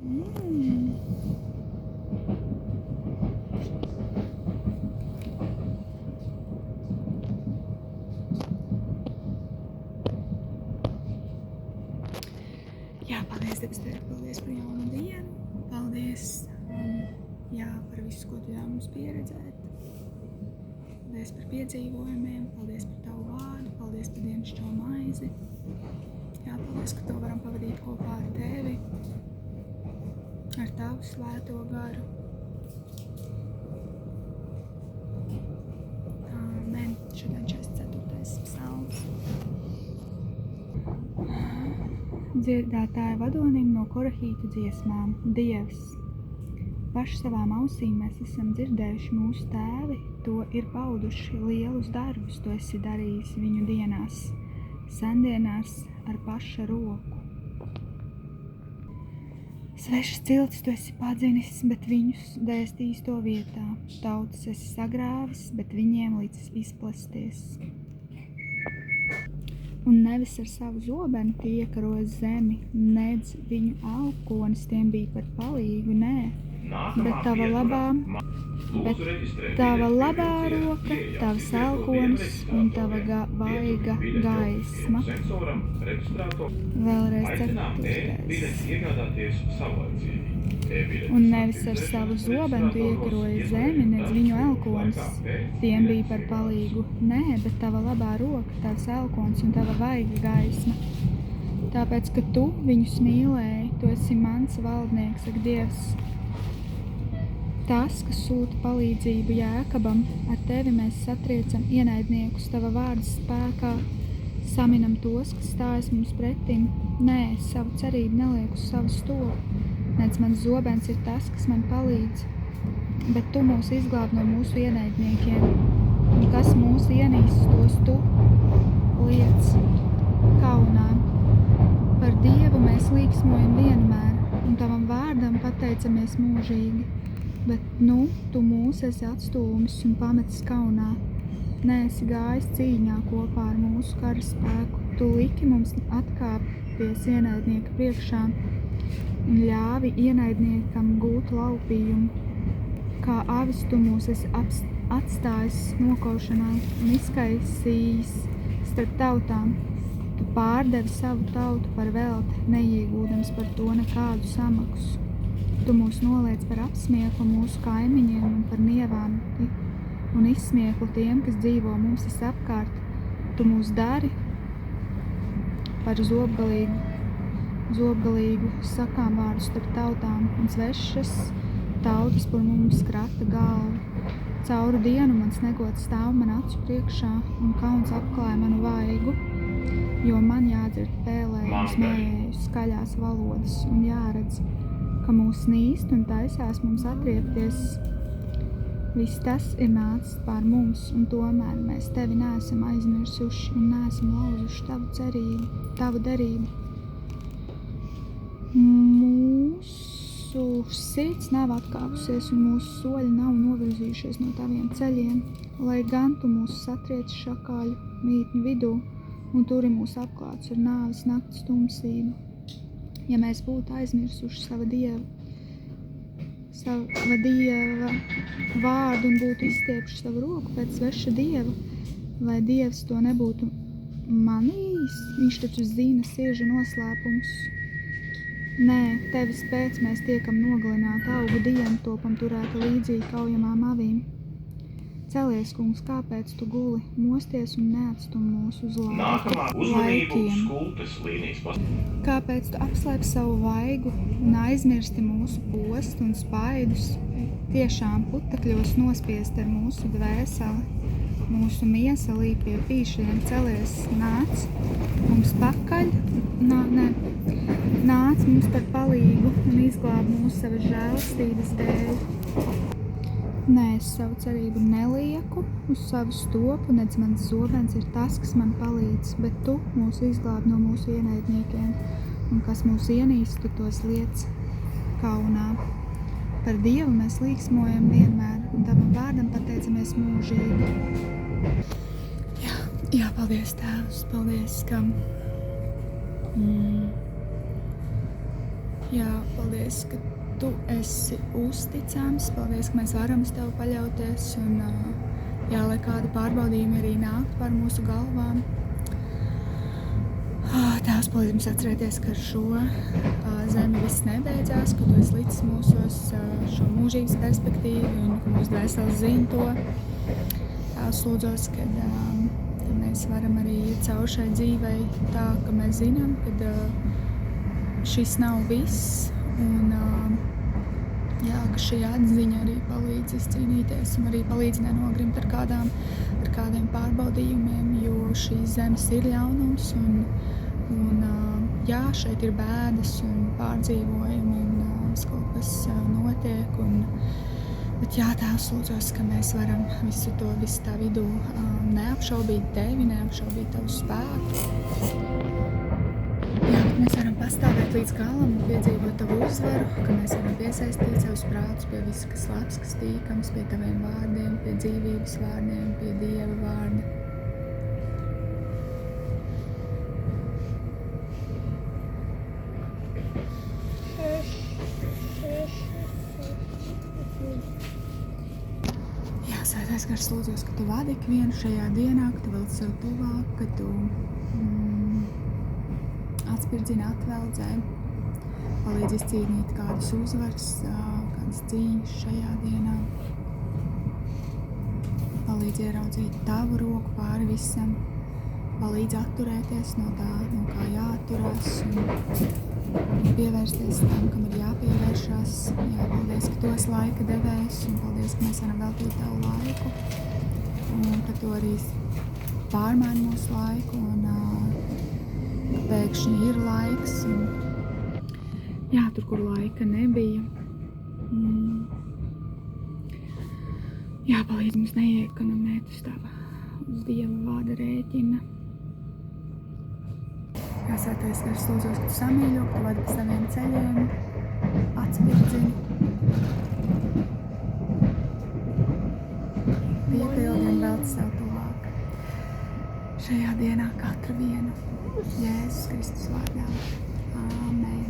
Mm. Jā, paldies, Debes, tev, paldies par jaunu dienu, paldies par visu, ko tu ļauj mums pieredzēt. Paldies par piedzīvojumiem, paldies par tavu vārdu, paldies par dienascho maizi. Jā, paldies, ka to varam pavadīt kopā ar tevi, ar tavu svēto garu. Amen. Šodien 44. psalms. Dziedātāja vadonim no korahītu dziesmām. Dievs, paši savām ausīm mēs esam dzirdējuši, mūsu tēvi to ir pauduši, lielus darbus tu esi darījis viņu dienās, sendienās ar paša roku. Svešas ciltis tu esi padzinis, bet viņus dēstījis to vietā. Tautas esi sagrāvis, bet viņiem līdz izplasties. Un nevis ar savu zobenu tie iekaroja zemi, nedz viņu alkonis tiem bija par palīgu, nē, bet tava labā roka, tavs alkonis un tava vaiga gaisma. Vēlreiz ceturtais. Un nevis ar savu zobenu tu iekaroja zemi, nedz viņu elkonis tiem bija par palīgu, nē, bet tava labā roka, tavs elkonis un tava vaiga gaisma. Tāpēc, ka tu viņus mīlēji, tu esi mans valdnieks, ak Dievs. Tas, kas sūta palīdzību Jēkabam, ar tevi mēs satriecam ienaidniekus tava vārda spēkā, saminam tos, kas stājas mums pretim. Nē, savu cerību nelieku uz savu stopu, nedz mans zobens ir tas, kas man palīdz, bet tu mūs izglāb no mūsu ienaidniekiem, un kas mūs ienīst, tos tu liec kaunā. Par Dievu mēs līksmojam vienmēr, un tavam vārdam pateicamies mūžīgi, bet tu mūs esi atstūmis un pametis kaunā. Neesi gājis cīņā kopā ar mūsu karaspēku, tu liki mums atkāpties ienaidnieka priekšā, un ļāvi ienaidniekam gūt laupījumu. Kā avis tu mūs esi atstājis nokaušanai un izkaisījis starp tautām. Tu pārdevi savu tautu par velti, neiegūdams par to nekādu samaksu. Tu mūs noliec par apsmieklu mūsu kaimiņiem un par nievām un izsmieklu tiem, kas dzīvo mums visapkārt. Tu mūs dari par zobgalīgu sakām vārdu starp tautām, un svešas tautas par mums krata galvu. Cauru dienu mans negods stāv man acu priekšā, un kauns apklāja manu vaigu, jo man jādzird pēlējumus, mējējus, skaļās valodas, un jāredz, ka mūs nīst un taisās mums atriepties. Viss tas ir nācis pār mums, un tomēr mēs tevi neesam aizmirsuši un neesam lauzuši tavu cerību, tavu derību. Mūsu sirds nav atkāpusies un mūsu soļi nav novirzījušies no taviem ceļiem, lai gan tu mūs satriec šakāļu mītņu vidū un turi mūs apklāts ar nāves nakts tumsību. Ja mēs būtu aizmirsuši sava Dieva vārdu un būtu izstiepši savu roku pēc sveša Dieva, vai Dievs to nebūtu manījis? Viņš taču zina sirdžu noslēpumus. Nē, tevis pēc mēs tiekam nogalināti augu dienu, topam turēta līdzīgi kaujamām avīm. Celies, kungs, kāpēc tu guli, mosties un neatstum mūs uz laikiem? Kāpēc tu apslēp savu vaigu un aizmirsti mūsu postu un spaidus, tiešām putekļos nospiest ar mūsu dvēseli, mūsu miesa līp pie pīšiem, celies, nāc mums pakaļ, nāc mums par palīgu un izglāb mūsu savas žēlastības dēļ. Nē, es savu cerību nelieku uz savu stopu, nedz mans zobens ir tas, kas man palīdz, bet tu mūs izglāb no mūsu ienaidniekiem, un kas mūs ienīst, tu tos liec kaunā. Par Dievu mēs līksmojam vienmēr, un tavam vārdam pateicamies mūžīgi. Jā, paldies, Tēvs, paldies, ka Jā, paldies, ka tu esi uzticams. Paldies, ka mēs varam uz tevi paļauties. Un, jā, lai kādi pārbaudījumi arī nāk par mūsu galvām. Tēvs, palīdz mums atcerēties, ka ar šo zemi viss nebeidzās, ka tu esi licis mūsos šo mūžības perspektīvu un ka mūsu dvēseles zina to. Tēvs, lūdzos, ka mēs varam arī iet cauri šai dzīvei tā, ka mēs zinām, ka šis nav viss. Un jā, ka šī atziņa arī palīdz izcīnīties un arī palīdz nenogrimt ar kādiem pārbaudījumiem, jo šīs zemes ir ļaunums un jā, šeit ir bēdas un pārdzīvojumi un viss kaut kas notiek. Bet jā, Tēvs, lūdzos, ka mēs varam visu tā vidū neapšaubīt tevi, neapšaubīt tavu spēku. Jā, ka mēs varam pastāvēt līdz galam un piedzīvot tavu uzvaru, ka mēs varam piesaistīt savus prātus pie visu, kas labs, kas tīkams, pie taviem vārdiem, pie dzīvības vārdiem, pie Dieva vārda. Jā, Svētais Gars, lūdzos, ka tu vadi ikvienu šajā dienā, ka tu velc sev tuvāk, ka tu atspirdzini, atveldzē, palīdz izcīnīt kādas uzvaras, kādas cīņas šajā dienā. Palīdz ieraudzīt tavu roku pāri visam, palīdz atturēties no tā, no kā jāatturās un pievērsties tam, kam ir jāpievēršās. Jā, paldies, ka tu esi laika devējs un paldies, ka mēs varam veltīt tavu laiku un ka tu arī pārmaini mūsu laiku un pēkšņi ir laiks. Jā, tur, kur laika nebija. Jā, palīdz mums neiekonomēt uz Dieva vārda rēķina. Jā, Svētais Gars, lūdzos, ka tu samīļo, ka tu vadi pa saviem ceļiem, atspirdzini, piepildi un velc sev tuvāk. Šajā dienā katru vienu Jēzus Kristus vārdā. Āmen.